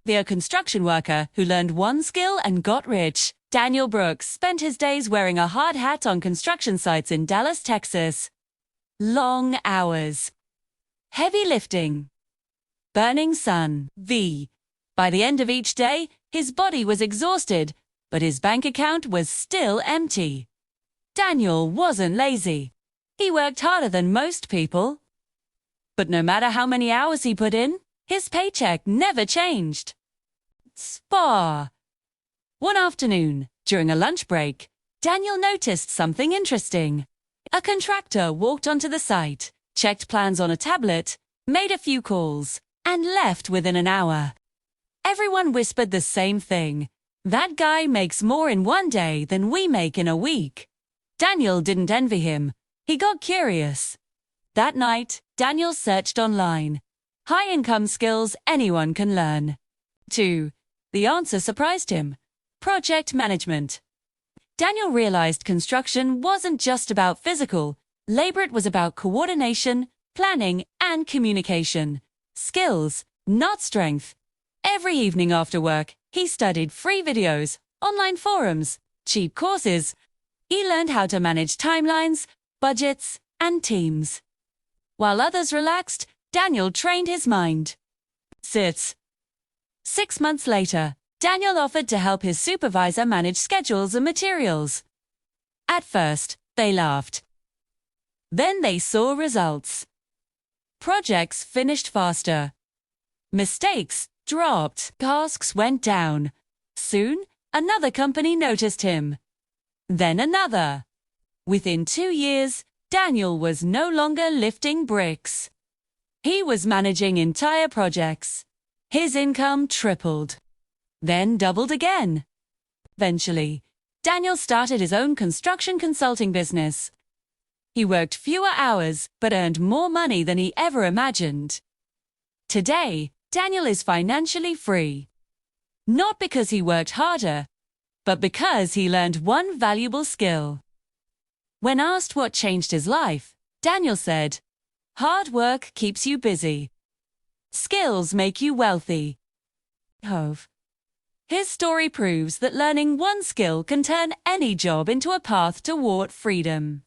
The construction worker who learned one skill and got rich. Daniel Brooks spent his days wearing a hard hat on construction sites in Dallas, Texas. Long hours. Heavy lifting. Burning sun. By the end of each day, his body was exhausted, but his bank account was still empty. Daniel wasn't lazy. He worked harder than most people. But no matter how many hours he put in, his paycheck never changed. Spa. One afternoon, during a lunch break, Daniel noticed something interesting. A contractor walked onto the site, checked plans on a tablet, made a few calls, and left within an hour. Everyone whispered the same thing. That guy makes more in one day than we make in a week. Daniel didn't envy him. He got curious. That night, Daniel searched online. High-income skills anyone can learn. 2. The answer surprised him. Project management. Daniel realized construction wasn't just about physical labor, it was about coordination, planning, and communication. Skills, not strength. Every evening after work, he studied free videos, online forums, cheap courses. He learned how to manage timelines, budgets, and teams. While others relaxed, Daniel trained his mind. 6 months later, Daniel offered to help his supervisor manage schedules and materials. At first, they laughed. Then they saw results. Projects finished faster. Mistakes dropped. Tasks went down. Soon, another company noticed him. Then another. Within 2 years, Daniel was no longer lifting bricks. He was managing entire projects. His income tripled. Then doubled again. Eventually, Daniel started his own construction consulting business. He worked fewer hours but earned more money than he ever imagined. Today, Daniel is financially free. Not because he worked harder, but because he learned one valuable skill. When asked what changed his life, Daniel said, "Hard work keeps you busy. Skills make you wealthy." His story proves that learning one skill can turn any job into a path toward freedom.